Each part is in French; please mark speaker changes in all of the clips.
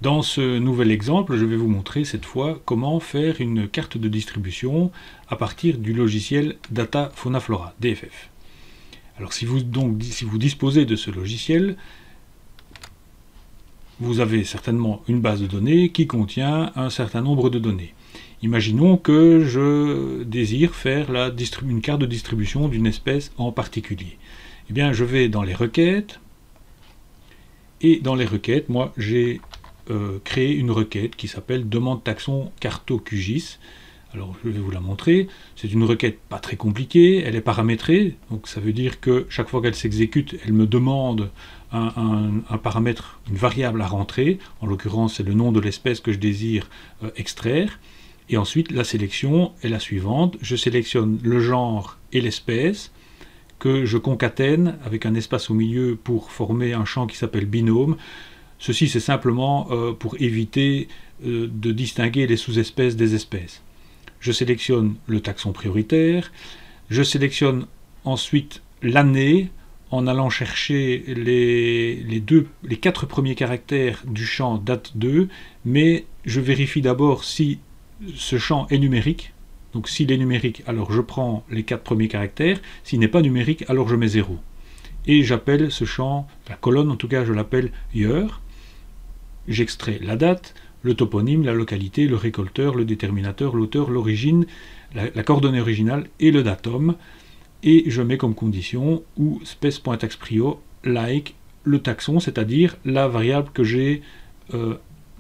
Speaker 1: Dans ce nouvel exemple, je vais vous montrer cette fois comment faire une carte de distribution à partir du logiciel Data Fauna Flora, DFF. Alors si vous disposez de ce logiciel, vous avez certainement une base de données qui contient un certain nombre de données. Imaginons que je désire faire une carte de distribution d'une espèce en particulier. Eh bien, je vais dans les requêtes, et dans les requêtes, moi, j'ai créé une requête qui s'appelle demande taxon carto QGIS. Alors, je vais vous la montrer. C'est une requête pas très compliquée, elle est paramétrée, donc ça veut dire que chaque fois qu'elle s'exécute, elle me demande un paramètre, une variable à rentrer. En l'occurrence, c'est le nom de l'espèce que je désire extraire. Et ensuite, la sélection est la suivante. Je sélectionne le genre et l'espèce, que je concatène avec un espace au milieu pour former un champ qui s'appelle binôme. Ceci, c'est simplement pour éviter de distinguer les sous-espèces des espèces. Je sélectionne le taxon prioritaire. Je sélectionne ensuite l'année en allant chercher les 4 premiers caractères du champ date2, mais je vérifie d'abord si ce champ est numérique. Donc s'il est numérique, alors je prends les 4 premiers caractères. S'il n'est pas numérique, alors je mets 0. Et j'appelle ce champ, la colonne en tout cas, je l'appelle year. J'extrais la date, le toponyme, la localité, le récolteur, le déterminateur, l'auteur, l'origine, la coordonnée originale et le datum. Et je mets comme condition ou spec.taxprio like le taxon, c'est-à-dire la variable que j'ai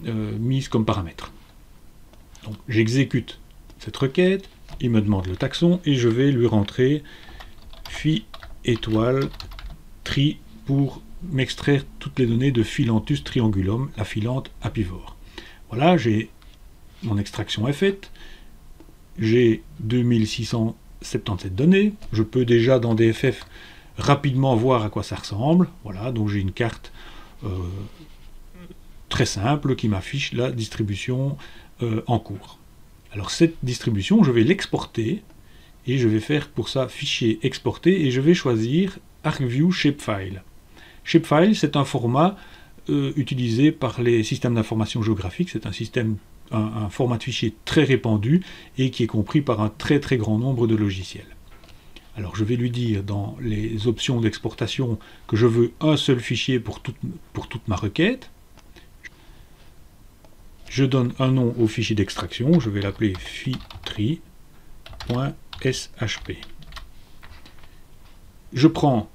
Speaker 1: mise comme paramètre. Donc j'exécute cette requête, il me demande le taxon et je vais lui rentrer phi étoile tri pour m'extraire toutes les données de Philanthus triangulum, la philante apivore. Voilà, mon extraction est faite, j'ai 2677 données, je peux déjà dans DFF rapidement voir à quoi ça ressemble. Voilà, donc j'ai une carte très simple qui m'affiche la distribution en cours. Alors cette distribution, je vais l'exporter et je vais faire pour ça fichier exporter et je vais choisir ArcView Shapefile. Shapefile, c'est un format utilisé par les systèmes d'information géographique. C'est un format de fichier très répandu et qui est compris par un très très grand nombre de logiciels. Alors je vais lui dire dans les options d'exportation que je veux un seul fichier pour toute ma requête. Je donne un nom au fichier d'extraction, je vais l'appeler phitri.shp. Je prends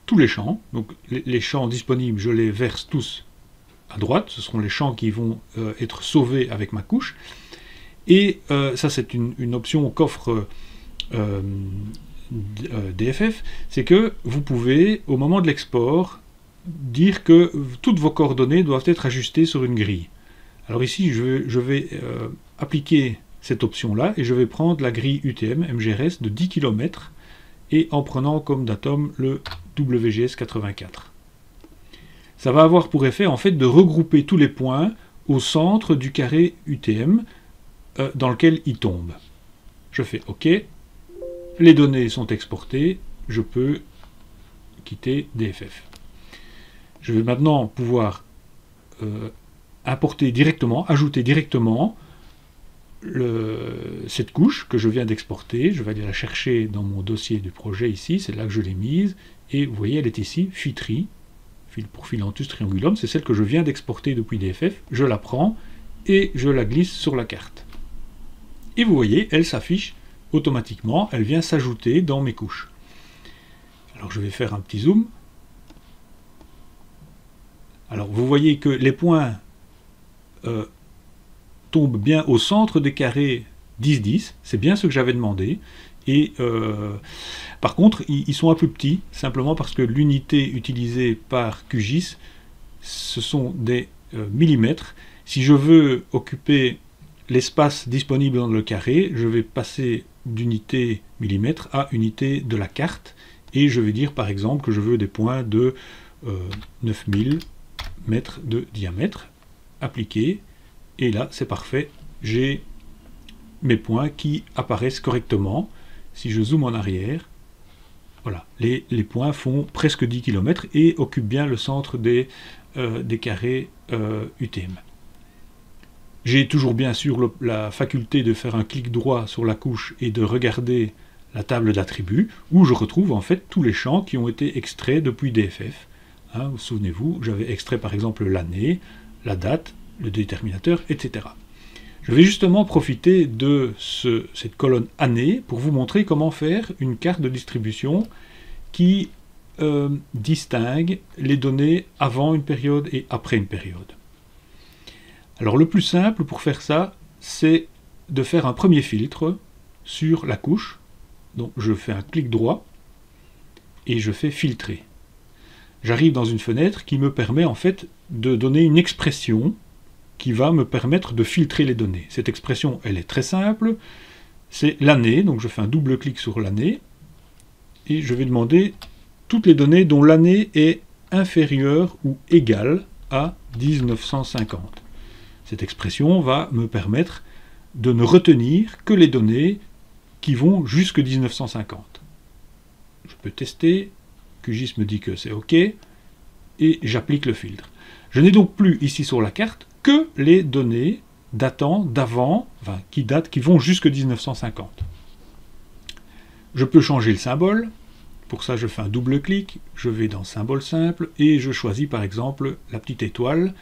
Speaker 1: tous les champs, donc les champs disponibles, je les verse tous à droite, ce seront les champs qui vont être sauvés avec ma couche. Et ça c'est une option qu'offre DFF, c'est que vous pouvez, au moment de l'export, dire que toutes vos coordonnées doivent être ajustées sur une grille. Alors ici, je vais appliquer cette option-là et je vais prendre la grille UTM MGRS de 10 km et en prenant comme datum le WGS 84. Ça va avoir pour effet en fait de regrouper tous les points au centre du carré UTM dans lequel ils tombent. Je fais OK, les données sont exportées, je peux quitter DFF. Je vais maintenant pouvoir ajouter directement cette couche que je viens d'exporter. Je vais aller la chercher dans mon dossier du projet ici, c'est là que je l'ai mise, et vous voyez elle est ici, phitri, pour Philanthus triangulum, c'est celle que je viens d'exporter depuis DFF, je la prends et je la glisse sur la carte. Et vous voyez, elle s'affiche automatiquement, elle vient s'ajouter dans mes couches. Alors je vais faire un petit zoom. Alors vous voyez que les points tombent bien au centre des carrés 10-10, c'est bien ce que j'avais demandé, et par contre ils sont un peu petits, simplement parce que l'unité utilisée par QGIS, ce sont des millimètres. Si je veux occuper l'espace disponible dans le carré, je vais passer d'unité millimètre à unité de la carte, et je vais dire par exemple que je veux des points de 9000 mètres de diamètre, appliquer, et là c'est parfait, j'ai mes points qui apparaissent correctement. Si je zoome en arrière, voilà, les points font presque 10 km et occupent bien le centre des carrés UTM. J'ai toujours bien sûr la faculté de faire un clic droit sur la couche et de regarder la table d'attributs, où je retrouve en fait tous les champs qui ont été extraits depuis DFF. Hein, vous souvenez-vous, j'avais extrait par exemple l'année, la date, le déterminateur, etc. Je vais justement profiter de cette colonne année pour vous montrer comment faire une carte de distribution qui distingue les données avant une période et après une période. Alors le plus simple pour faire ça, c'est de faire un premier filtre sur la couche. Donc je fais un clic droit et je fais filtrer. J'arrive dans une fenêtre qui me permet en fait de donner une expression qui va me permettre de filtrer les données. Cette expression, elle est très simple, c'est l'année, donc je fais un double clic sur l'année, et je vais demander toutes les données dont l'année est inférieure ou égale à 1950. Cette expression va me permettre de ne retenir que les données qui vont jusque 1950. Je peux tester, QGIS me dit que c'est OK, et j'applique le filtre. Je n'ai donc plus ici sur la carte que les données datant d'avant, enfin qui vont jusque 1950. Je peux changer le symbole. Pour ça, je fais un double clic, je vais dans symbole simple et je choisis par exemple la petite étoile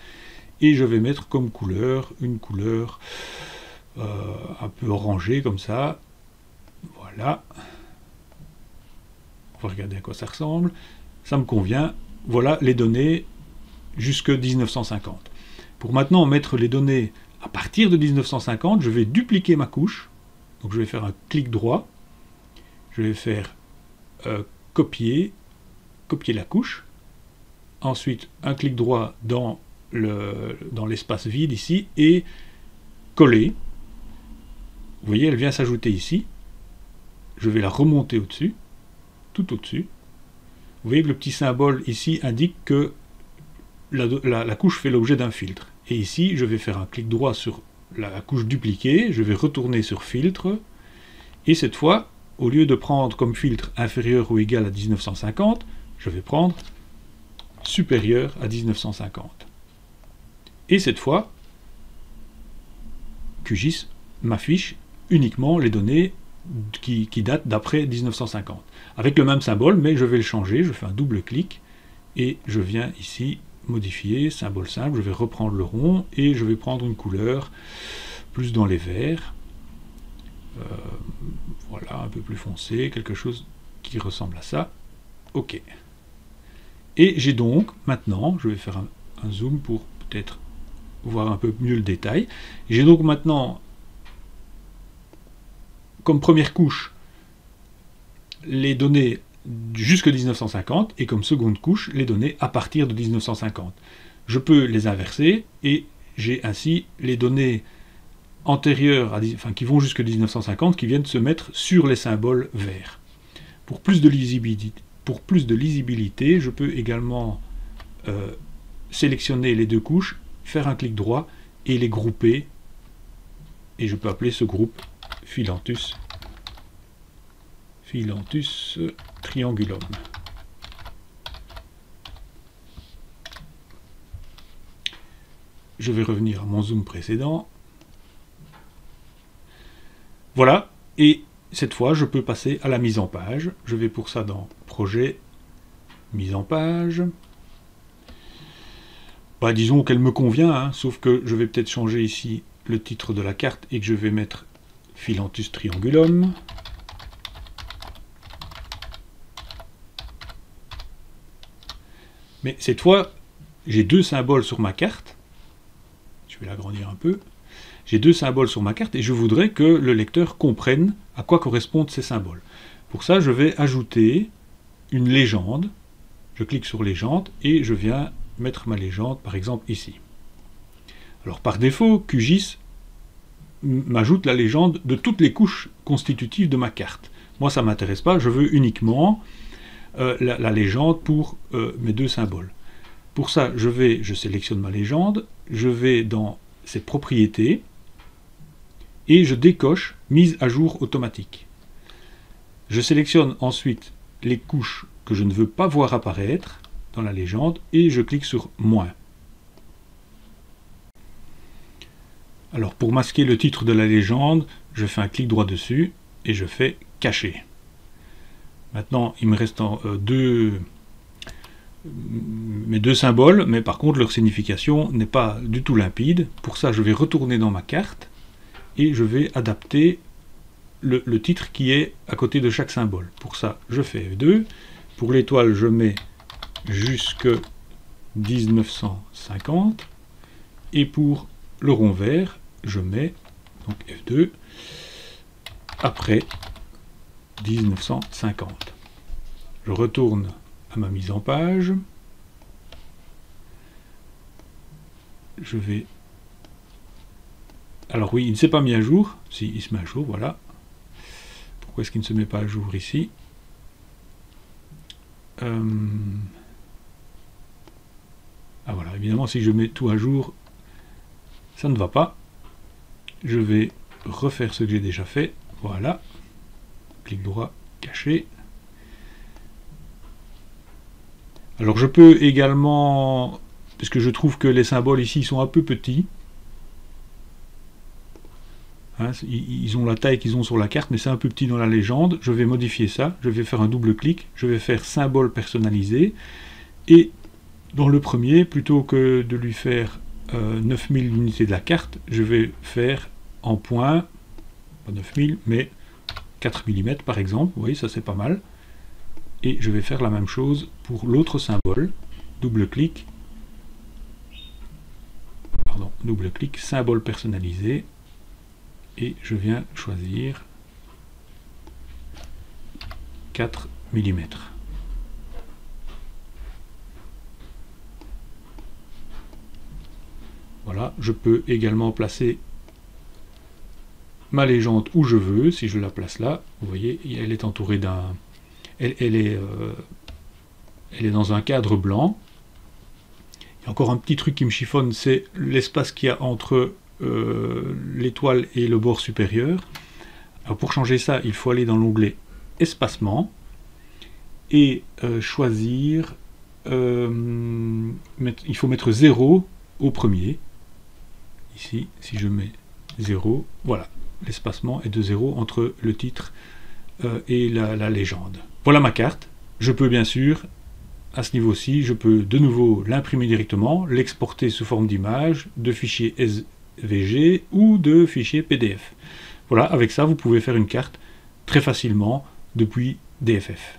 Speaker 1: et je vais mettre comme couleur une couleur un peu orangée comme ça. Voilà. On va regarder à quoi ça ressemble. Ça me convient. Voilà les données jusque 1950. Pour maintenant mettre les données à partir de 1950, je vais dupliquer ma couche. Donc je vais faire un clic droit. Je vais faire copier la couche. Ensuite, un clic droit dans l'espace vide ici et coller. Vous voyez, elle vient s'ajouter ici. Je vais la remonter au-dessus, tout au-dessus. Vous voyez que le petit symbole ici indique que la couche fait l'objet d'un filtre. Et ici, je vais faire un clic droit sur la couche dupliquée, je vais retourner sur filtre, et cette fois, au lieu de prendre comme filtre inférieur ou égal à 1950, je vais prendre supérieur à 1950. Et cette fois, QGIS m'affiche uniquement les données qui datent d'après 1950. Avec le même symbole, mais je vais le changer, je fais un double clic, et je viens ici modifier, symbole simple, je vais reprendre le rond, et je vais prendre une couleur plus dans les verts, voilà, un peu plus foncé, quelque chose qui ressemble à ça. OK. Et j'ai donc, maintenant, je vais faire un zoom pour peut-être voir un peu mieux le détail, j'ai donc maintenant comme première couche les données jusque 1950 et comme seconde couche les données à partir de 1950. Je peux les inverser et j'ai ainsi les données antérieures, qui vont jusque 1950 qui viennent se mettre sur les symboles verts. Pour plus de lisibilité, je peux également sélectionner les deux couches, faire un clic droit et les grouper, et je peux appeler ce groupe Philanthus triangulum. Je vais revenir à mon zoom précédent. Voilà, et cette fois je peux passer à la mise en page. Je vais pour ça dans Projet, Mise en page. Bah, disons qu'elle me convient, hein, sauf que je vais peut-être changer ici le titre de la carte et que je vais mettre Philanthus triangulum. Mais cette fois, j'ai deux symboles sur ma carte. Je vais l'agrandir un peu. J'ai deux symboles sur ma carte et je voudrais que le lecteur comprenne à quoi correspondent ces symboles. Pour ça, je vais ajouter une légende. Je clique sur légende et je viens mettre ma légende, par exemple, ici. Alors, par défaut, QGIS m'ajoute la légende de toutes les couches constitutives de ma carte. Moi, ça ne m'intéresse pas, je veux uniquement la légende pour mes deux symboles. Pour ça, je sélectionne ma légende, je vais dans ses propriétés et je décoche mise à jour automatique. Je sélectionne ensuite les couches que je ne veux pas voir apparaître dans la légende et je clique sur moins. Alors pour masquer le titre de la légende, je fais un clic droit dessus et je fais cacher. Maintenant il me reste mes deux symboles, mais par contre leur signification n'est pas du tout limpide. Pour ça je vais retourner dans ma carte et je vais adapter le titre qui est à côté de chaque symbole. Pour ça je fais F2, pour l'étoile je mets jusque 1950 et pour le rond vert je mets donc F2 après 1950. Je retourne à ma mise en page. Je vais... Alors oui, il ne s'est pas mis à jour. Si, il se met à jour, voilà. Pourquoi est-ce qu'il ne se met pas à jour ici? Ah voilà, évidemment, si je mets tout à jour, ça ne va pas. Je vais refaire ce que j'ai déjà fait. Voilà. Clic droit, cacher. Alors je peux également, parce que je trouve que les symboles ici sont un peu petits, hein, ils ont la taille qu'ils ont sur la carte, mais c'est un peu petit dans la légende, je vais modifier ça, je vais faire un double clic, je vais faire symbole personnalisé, et dans le premier, plutôt que de lui faire 9000 unités de la carte, je vais faire en points, pas 9000, mais 4 mm par exemple, vous voyez, ça c'est pas mal. Et je vais faire la même chose pour l'autre symbole, double clic, symbole personnalisé, et je viens choisir 4 mm. Voilà, je peux également placer ma légende où je veux. Si je la place là, vous voyez, elle est entourée d'un... Elle est dans un cadre blanc. Il y a encore un petit truc qui me chiffonne, c'est l'espace qu'il y a entre l'étoile et le bord supérieur. Alors pour changer ça, il faut aller dans l'onglet Espacement et choisir... il faut mettre 0 au premier. Ici, si je mets 0, voilà, l'espacement est de 0 entre le titre et la légende. Voilà ma carte. Je peux bien sûr, à ce niveau-ci, je peux de nouveau l'imprimer directement, l'exporter sous forme d'image, de fichier SVG ou de fichier PDF. Voilà, avec ça, vous pouvez faire une carte très facilement depuis DFF.